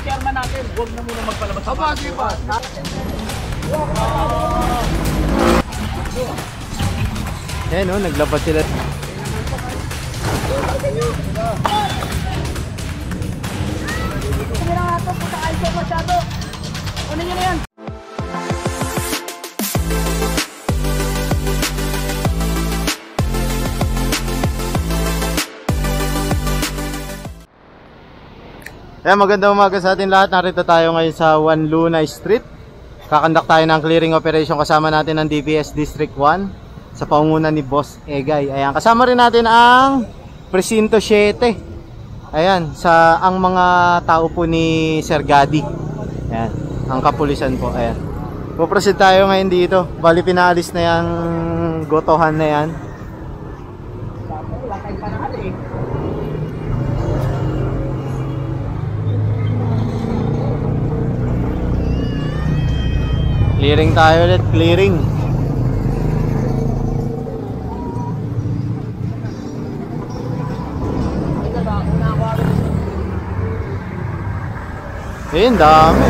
Chairman natin, huwag na muna magpalabas. Aba, sige pa. Ayan o, naglabas sila. Sige na nga ito, puta kayo sa masyado. Ano nyo na yan? Ayan, magandang umaga sa atin lahat. Narito tayo ngayon sa Juan Luna Street. Kakandak tayo ng clearing operation. Kasama natin ang DPS District 1 sa pangunguna ni Boss Egay. Ayan, kasama rin natin ang Presinto 7. Ayan, ang mga tao po ni Sir Gadi. Ayan, ang kapulisan po. Ayan, puproceed tayo ngayon dito. Bali, pinaalis na yung gotohan na yan. Clearing tayo ulit, clearing. Ayun, dami.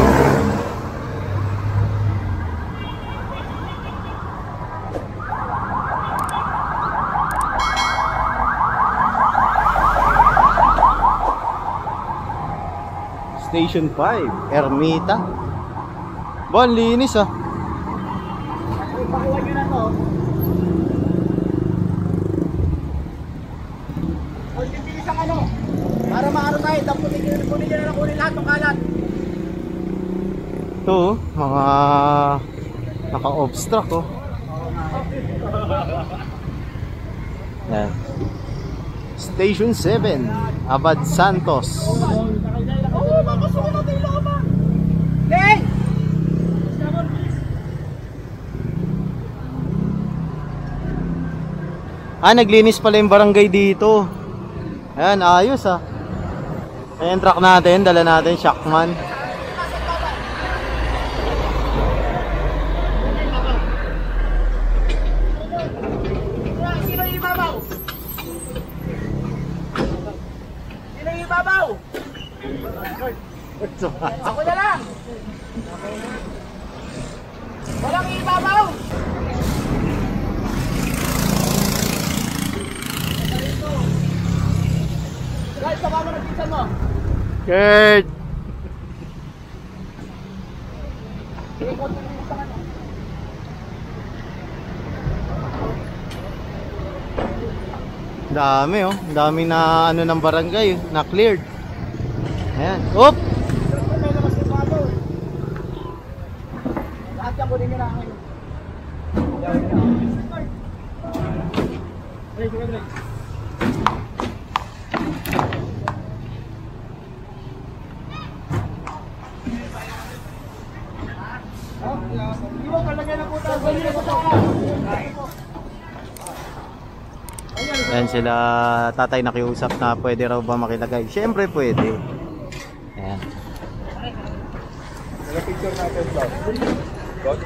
Station 5, Ermita. Bon, linis ah. Pakuha nyo na to. O, bibilis ang ano. Para maano tayo, kunin nyo na lang kunin lahat ng kalat. Ito, mga naka-obstruct oh. Yan. Station 7, Abad Santos. Oo, makasuko natin yung laban. Hey! Naglinis pala yung barangay dito. Ayan, ayos ah. Ayan, truck natin, dala natin, Shockman. Sino yung ibabaw? Sino yung ibabaw? Ako na lang. Walang ibabaw. Guys, saka mo nagpisan mo. Kurt! Dami oh. Dami na ano ng barangay na cleared. Ayan. Oop! Lahat yan, kunin nyo na ngayon. Ayan sila, tatay nakiusap na pwede raw ba makilagay. Siyempre pwede. Ayan. Picture natin vlog. God.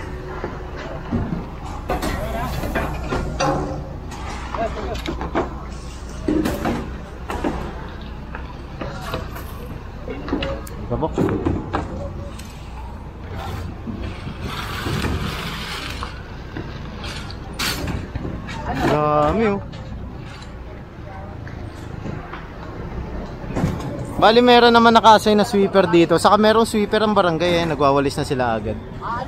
Gabok. Dami oh. Bali meron naman naka-assign na sweeper dito. Saka merong sweeper ang barangay nagwawalis na sila agad.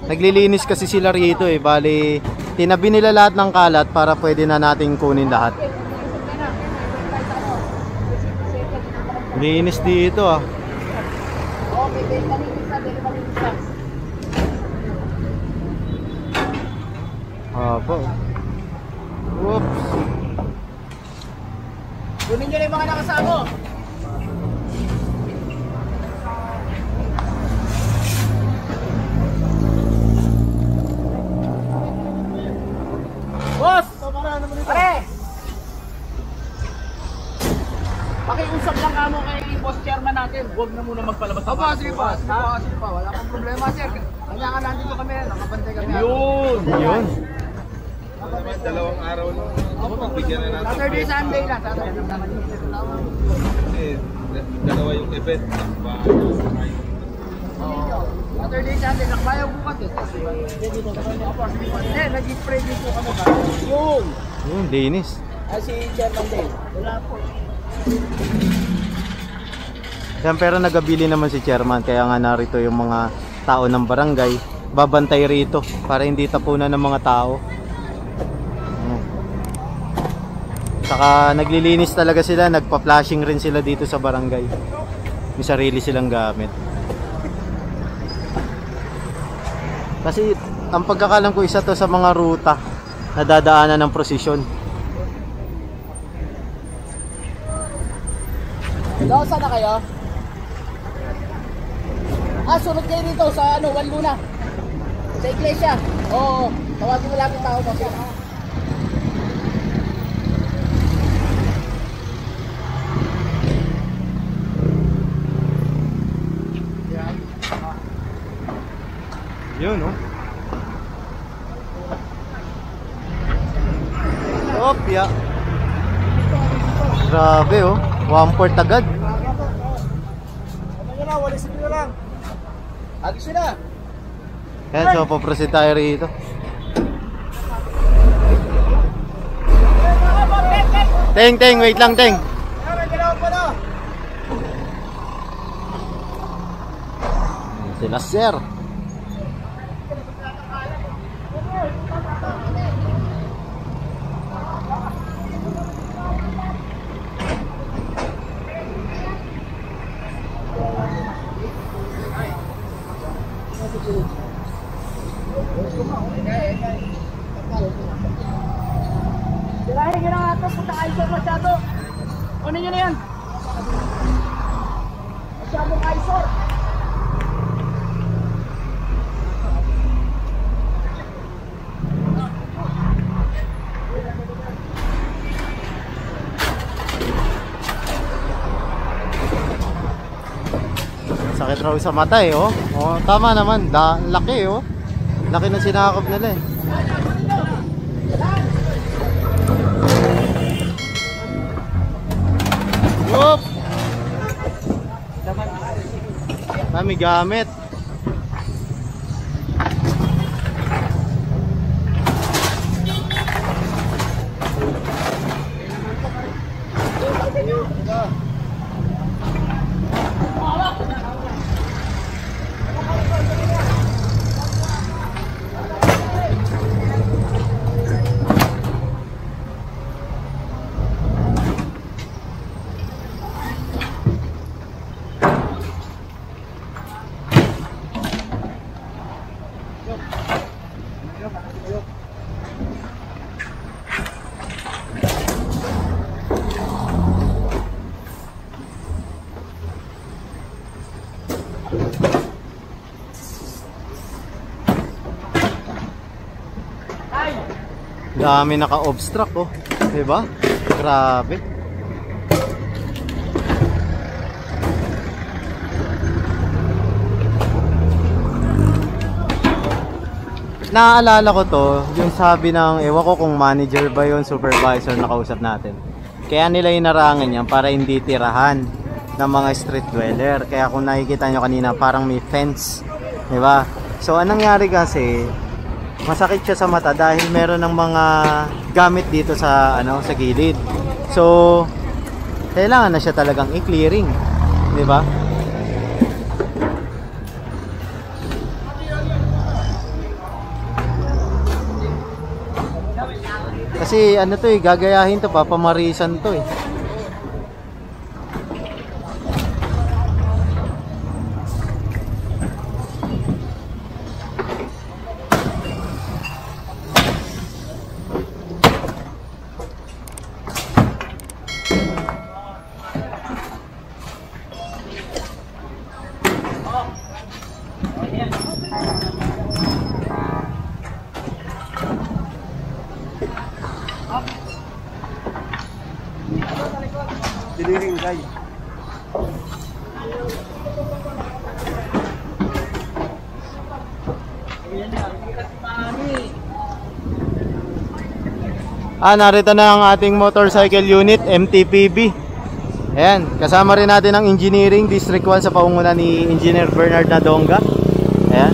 Naglilinis kasi sila rito eh. Bali tinabi nila lahat ng kalat para pwede na nating kunin lahat. Linis dito ah. Opo. Oops. Kunin nyo na yung mga nakasama. Boss! Pare! Pakiusap lang kamo kay boss chairman natin. Huwag na muna magpalabas. Aba, sige pa. Sige pa. Wala akong problema, sir. Kanya ka nandito kami. Nakabantay kami. Yun! Yun. dalawang araw na. Bigyan na natin. Saturday, Sunday lang. Saturday. Kasi dalawa yung event. Saturday, Sunday. Nakbayaw bukas eh. Hindi, nag-spray dito kami ba? Yun, linis. Si Chairman Day. Wala po. Yan, pero nagabili naman si chairman, kaya nga narito yung mga tao ng barangay. Babantay rito para hindi tapunan ng mga tao. Saka naglilinis talaga sila, nagpa-flashing rin sila dito sa barangay. May sarili silang gamit. Kasi ang pagkakalam ko, isa to sa mga ruta na dadaanan ng prosesyon. Hello, saan na kayo? Sunod kayo dito sa One Luna. Sa iglesia. Oo, tawagin mo lang yung tao mo. Yun, oh. Opya. Grabe, oh. 1/4 agad. Ano na, walisin nyo lang. Agis nyo na. Yan, so paproceed tayo rito. Teng, wait lang, Teng. Sila, sir. Sirahin nyo na nga ito, punta kaisor masyado. Kunin nyo na yan. Masyadong kaisor. Sakit raw sa mata eh, oh. Oh, tama naman, laki oh. Laki ng sinakop nila eh. Whoop! Kami gamit. Dami naka-obstruct oh. Diba? Grabe. Naaalala ko to, yung sabi ng, ewan ko kung manager ba yun, supervisor na kausap natin. Kaya nila inarangan yan para hindi tirahan ng mga street dweller. Kaya kung nakikita nyo kanina, parang may fence. Diba? So anong nangyari kasi, masakit siya sa mata dahil meron ng mga gamit dito sa sa gilid. So kailangan na siya talagang i-clearing, 'di ba? Kasi to gagayahin to, papamarisan to eh. Diliring guy. Narito na ang ating motorcycle unit, MTPB. Ayan, kasama rin natin ang Engineering District 1 sa paunguna ni Engineer Bernard Nadonga. Ayan.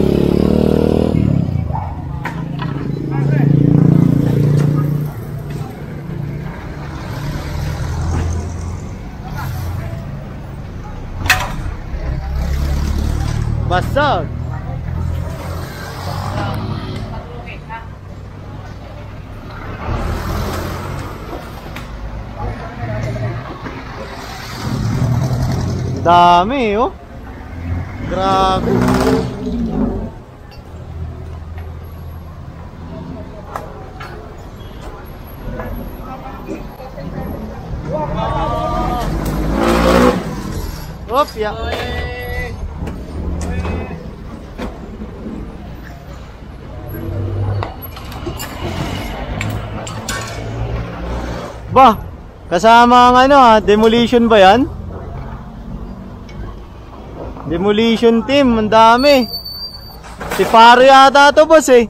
Basag. Dami, oh. Grabe. Op, ya. Ba, kasama ang demolition ba yan? Demolition team, ang dami. Si Paro yata to, boss eh.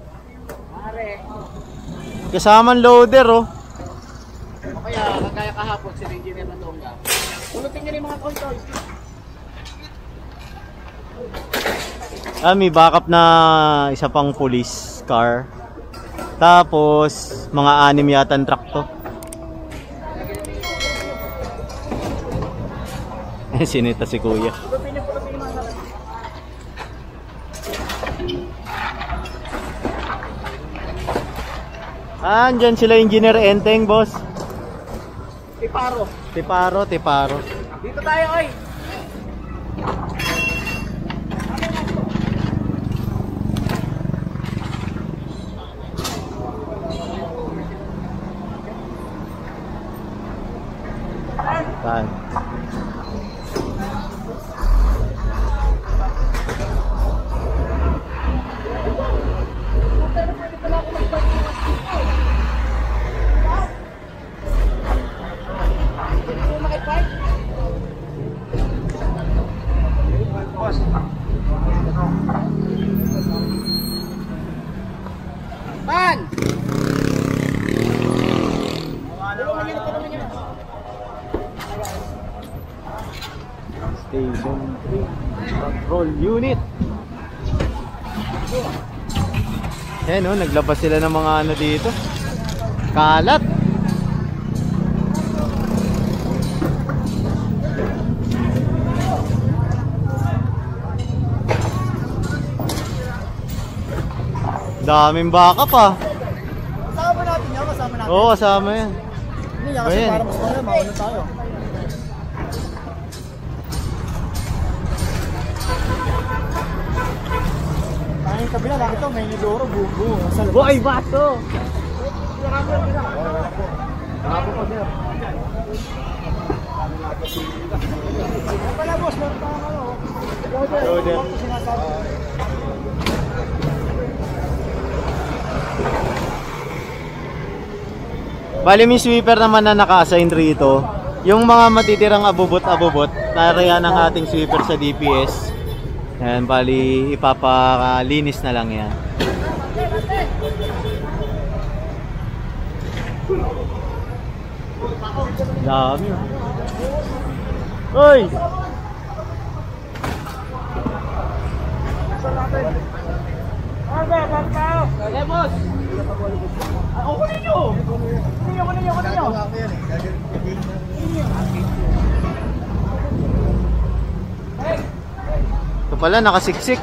Kasamang loader, oh. O kaya, kagaya kahapon si Engineer Nadonga. Pulutin niyo rin mga controls. May backup na isa pang police car. Tapos, mga 6 yata ang truck to. Sinita si kuya. Andyan sila Engineer Enteng, boss. Tiparo. Tiparo. Dito tayo, oy. Saan? Man! Station 3 Control Unit. Ayan, naglabas sila ng mga dito. Kalat. Daming baka pa. Kasama natin yan, kasama natin. Oo, kasama yan. Hindi yan, kasi Ayan. para mas kaya, mauna tayo. Tanging kabila, nakita may nidoro, buo. Boy, bato! Wala boss, meron pa ano. Loader. Bali, may sweeper naman na naka-assign rito. Yung mga matitirang abubot-abubot, nariyan ang ating sweeper sa DPS. Ayan, bali, ipapalinis na lang yan. Dami. Hoy! Okay, boss. Ako ninyo. Ito pala, nakasiksik.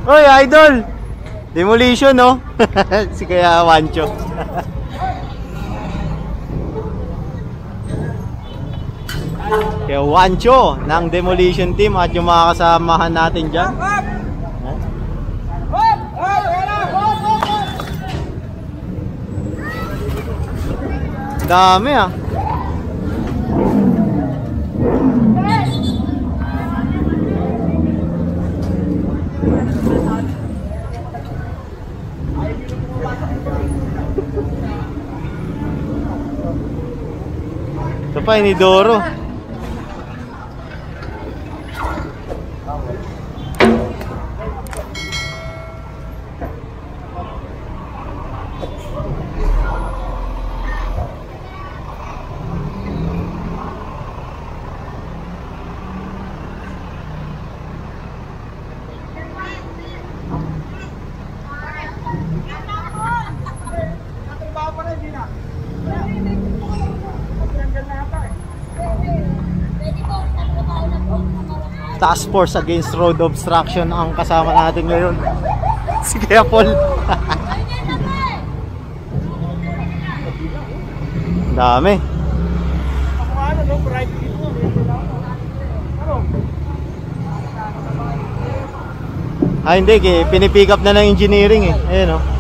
Hoy, idol! Demolition, no? Si Kuya Wancho. Kaya Wancho ng demolition team at yung mga kasamahan natin dyan. Dami ah. Ito pa, inidoro. Task Force Against Road Obstruction ang kasama natin ngayon. Si Kuya Paul. Dami. Hindi, pinipick up na ng engineering eh. Ayan o.